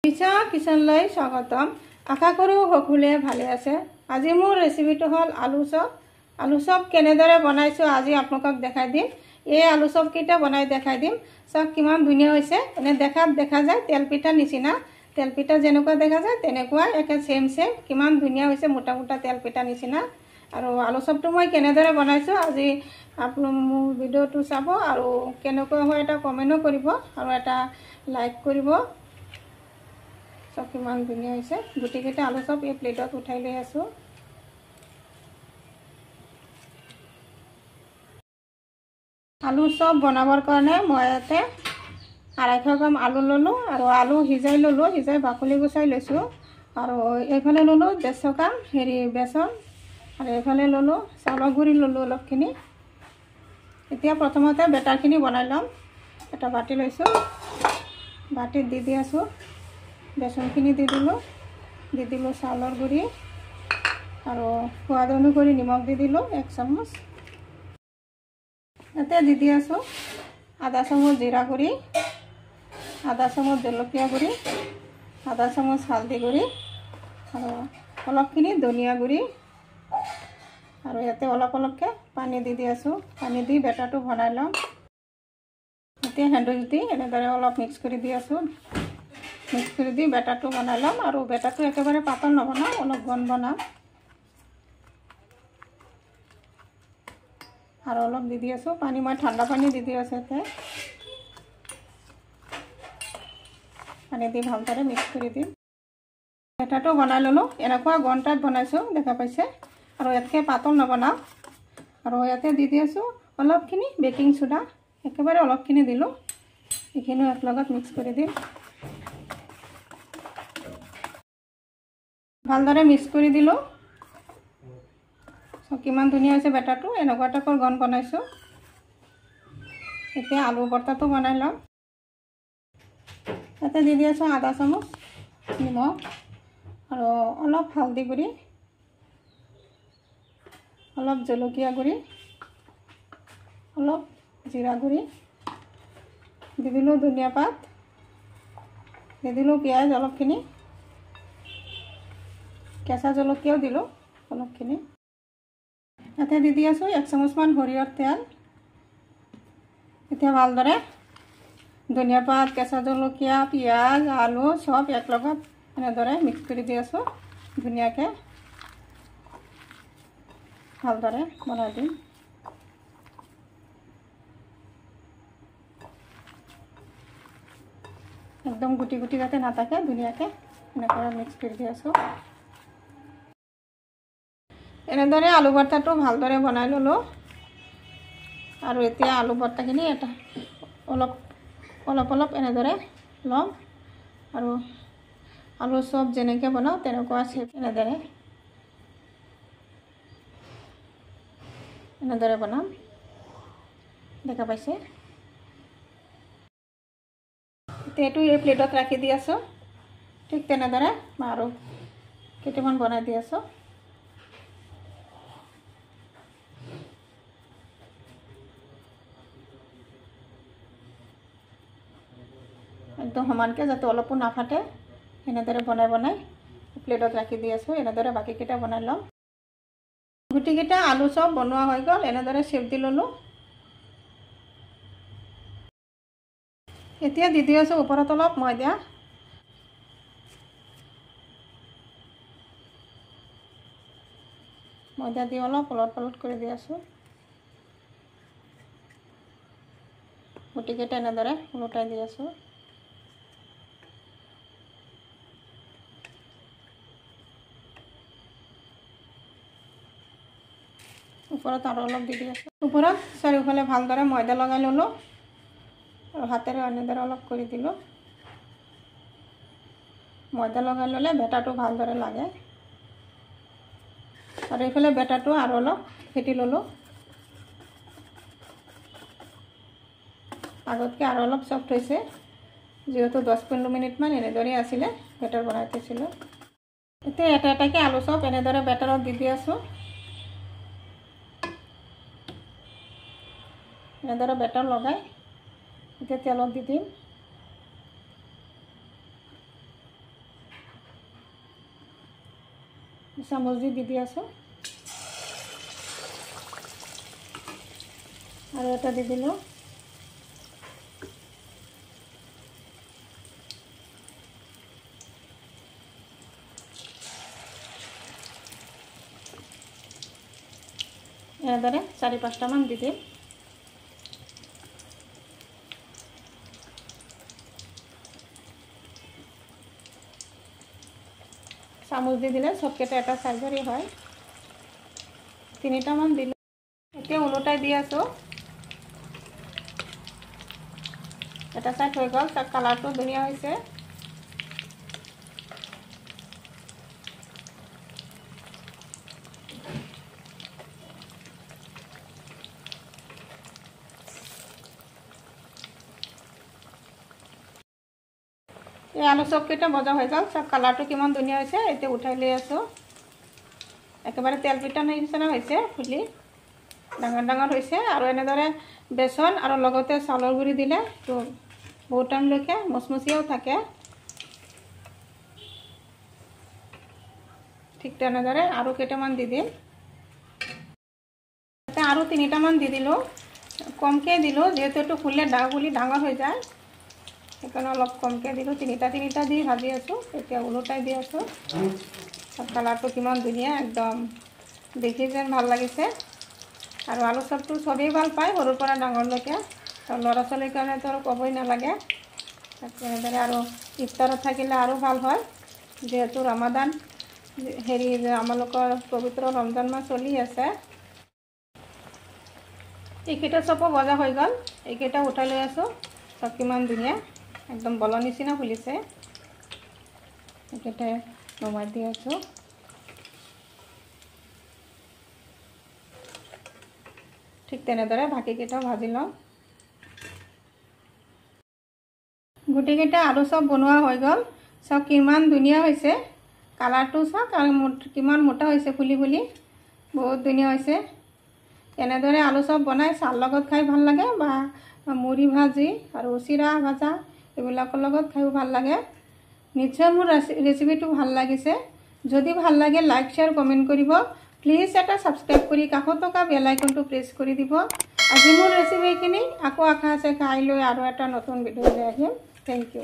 পিছা কিচেনলৈ স্বাগতম। আশা কৰোঁ সকলোৱে ভালে আছে। আজি মোৰ ৰেচিপিটো হ'ল আলু চপ। আলু চপ কেনেদৰে বনাইছোঁ আজি আপোনালোকক দেখাই দিম। এই আলু চপ কেইটা বনাই দেখাই দিম। চব কিমান ধুনীয়া হৈছে। এনে দেখাত দেখা যায় তেলপিঠা নিচিনা। তেলপিঠা যেনেকুৱা দেখা যায় তেনেকুৱা একে সেম কিমান ধুনীয়া হৈছে, মোটা মোটা তেলপিঠা নিচিনা। আৰু আলু চপটো মই কেনেদৰে বনাইছোঁ আজি আপোনালোক মোৰ ভিডিঅ'টো চাব আৰু কেনেকুৱা হয় এটা কমেণ্টো কৰিব আৰু এটা লাইক কৰিব। চব কিমান ধুনীয়া হৈছে। গুটিকেইটা আলু চপ এই প্লেটত উঠাই লৈ আছোঁ। আলু চপ বনাবৰ কাৰণে মই ইয়াতে 250 গ্ৰাম আলু ল'লোঁ আৰু আলু সিজাই ল'লোঁ, সিজাই বাকলি গুচাই লৈছোঁ। আৰু এইফালে ল'লোঁ 150 গ্ৰাম বেচন আৰু এইফালে ল'লোঁ চাউলৰ গুড়ি ল'লোঁ অলপখিনি। এতিয়া প্ৰথমতে বেটাৰখিনি বনাই ল'ম। এটা বাটি লৈছোঁ, বাটিত দি আছোঁ বেচনখিনি দি দিলোঁ চাউলৰ গুড়ি আৰু সোৱাদ অনুসৰি নিমখ দি দিলোঁ 1 চামুচ। ইয়াতে দি আছোঁ আধা চামুচ জিৰা গুড়ি, আধা চামুচ জলকীয়া গুড়ি, আধা চামুচ হালধি গুড়ি আৰু অলপখিনি ধনিয়া গুড়ি আৰু ইয়াতে অলপকৈ পানী দি আছোঁ। পানী দি বেটাৰটো বনাই ল'ম। এতিয়া হেণ্ডউইচ দি এনেদৰে অলপ মিক্স কৰি দি আছোঁ। মিক্স কৰি দি বেটাৰটো বনাই ল'ম আৰু বেটাৰটো একেবাৰে পাতল নবনাওঁ, অলপ ঘন বনাম। আৰু অলপ দি আছোঁ পানী, মই ঠাণ্ডা পানী দি আছোঁ। এতিয়া পানী দি ভালদৰে মিক্স কৰি দিম। বেটাৰটো বনাই ল'লোঁ। এনেকুৱা ঘণ্টাত বনাইছোঁ দেখা পাইছে আৰু ইয়াতকৈ পাতল নবনাওঁ। আৰু ইয়াতে দি আছোঁ অলপখিনি বেকিং চ'ডা, একেবাৰে অলপখিনি দিলোঁ। এইখিনিও একেলগত মিক্স কৰি দিম। ভালদৰে মিক্স কৰি দিলোঁ। চব কিমান ধুনীয়া হৈছে বেটাৰটো, এনেকুৱা টাইপৰ ঘন বনাইছোঁ। এতিয়া আলু ভৰ্তাটো বনাই ল'ম। ইয়াতে দি আছোঁ আধা চামুচ নিমখ আৰু অলপ হালধি গুড়ি, অলপ জলকীয়া গুড়ি, অলপ জিৰা গুড়ি, দি দিলোঁ ধনিয়া পাত, দি দিলোঁ পিঁয়াজ অলপখিনি, কেঁচা জলকীয়াও দিলোঁ অলপখিনি। ইয়াতে দি আছোঁ 1 চামুচমান সৰিয়হৰ তেল। এতিয়া ভালদৰে ধনিয়া পাত, কেঁচা জলকীয়া, পিঁয়াজ, আলু চব একলগত এনেদৰে মিক্স কৰি দি আছোঁ। ধুনীয়াকৈ ভালদৰে বনাই দিম। একদম গুটি গুটি যাতে নাথাকে ধুনীয়াকৈ এনেকৈ মিক্স কৰি দি আছোঁ। এনেদৰে আলু ভৰ্তাটো ভালদৰে বনাই ল'লোঁ। আৰু এতিয়া আলু ভৰ্তাখিনি এটা অলপ এনেদৰে ল'ম আৰু আলু চপ যেনেকৈ বনাওঁ তেনেকুৱা চেপ এনেদৰে বনাম, দেখা পাইছে। এতিয়া এইটো এই প্লেটত ৰাখি দি আছোঁ। ঠিক তেনেদৰে আৰু কেইটামান বনাই দি আছোঁ। একদম সমানকৈ যাতে অলপো নাফাটে এনেদৰে বনাই প্লেটত ৰাখি দি আছোঁ। এনেদৰে বাকীকেইটা বনাই ল'ম। গুটিকেইটা আলু চপ বনোৱা হৈ গ'ল। এনেদৰে চেপ দি ল'লোঁ। এতিয়া দি আছোঁ ওপৰত অলপ ময়দা। ময়দা দি অলপ ওলট কৰি দি আছোঁ। গুটিকেইটা এনেদৰে ওলটাই দি আছোঁ। ওপৰত আৰু অলপ দি আছোঁ। ওপৰত চাৰিওফালে ভালদৰে ময়দা লগাই ল'লোঁ আৰু হাতেৰে এনেদৰে অলপ কৰি দিলোঁ। ময়দা লগাই ল'লে বেটাৰটো ভালদৰে লাগে। আৰু এইফালে বেটাৰটো আৰু অলপ ফেটি ল'লোঁ। আগতকৈ আৰু অলপ চফ্ট হৈছে, যিহেতু 10-15 মিনিটমান এনেদৰে আছিলে বেটাৰ বনাই থৈছিলোঁ। এতিয়া এটা এটাকৈ আলু চপ এনেদৰে বেটাৰত দি আছোঁ। এনেদৰে বেটাৰ লগাই এতিয়া তেলত দি দিম। চামুচ দি আছোঁ আৰু এটা দি দিলোঁ এনেদৰে 4-5টামান দি দিম চামুচ দি দিলে চবকেইটা এটা চাইজৰে হয় 3টামান দিলোঁ এতিয়া উলটাই দি আছোঁ এটা সাইড হৈ গ'ল তাৰ কালাৰটো ধুনীয়া হৈছে এই আলু চপকেইটা ভজা হৈ গ'ল সব কালাৰটো কিমান ধুনীয়া হৈছে এতিয়া উঠাই লৈ আছোঁ একেবাৰে তেল পিঠা নিচিনা হৈছে ফুলি ডাঙৰ ডাঙৰ হৈছে আৰু এনেদৰে বেসন আৰু লগতে চাউলৰ গুড়ি দিলে তো বহুত টাইমলৈকে মচমচীয়াও থাকে ঠিক তেনেদৰে আৰু কেইটামান দি দিম এতিয়া আৰু 3টামান দি দিলোঁ কমকৈ দিলোঁ যিহেতু এইটো ফুলে ফুলি ডাঙৰ হৈ যায় সেইকাৰণে অলপ কমকৈ দিলোঁ 3টা দি ভাজি আছোঁ এতিয়া উলটাই দি আছোঁ সব কালাৰটো কিমান ধুনীয়া একদম দেখি যেন ভাল লাগিছে আৰু আলু চপটো সবেই ভাল পায় সৰুৰ পৰা ডাঙৰলৈকে ল'ৰা ছোৱালীৰ কাৰণেতো আৰু ক'বই নালাগে তেনেদৰে আৰু ইফতাৰত থাকিলে আৰু ভাল হয় যিহেতু ৰমাদান হেৰি আমালোকৰ পবিত্ৰ ৰমজান মাহ চলি আছে এইকেইটা চপো ভজা হৈ গ'ল এইকেইটা উঠাই লৈ আছোঁ চব কিমান ধুনীয়া একদম বলৰ নিচিনা ফুলিছে এইকেইটা নমাই দি আছোঁ ঠিক তেনেদৰে বাকীকেইটাও ভাজি লওঁ গোটেইকেইটা আলু চপ বনোৱা হৈ গ'ল চব কিমান ধুনীয়া হৈছে কালাৰটো চাওক আৰু কিমান মোটা হৈছে ফুলি ফুলি বহুত ধুনীয়া হৈছে এনেদৰে আলু চপ বনাই চাহৰ লগত খাই ভাল লাগে বা মুড়ি ভাজি আৰু চিৰা ভাজা এইবিলাকৰ লগত খাইও ভাল লাগে নিশ্চয় মোৰ ৰেচিপিটো ভাল লাগিছে যদি ভাল লাগে লাইক শ্বেয়াৰ কমেণ্ট কৰিব প্লিজ এটা সাবস্ক্ৰাইব কৰি কাষত থকা বেল আইকনটো প্ৰেছ কৰি দিব আজি মোৰ ৰেচিপিখিনি আকৌ আশা আছে কাইলৈ আৰু এটা নতুন ভিডিঅ' লৈ আহিম থেংক ইউ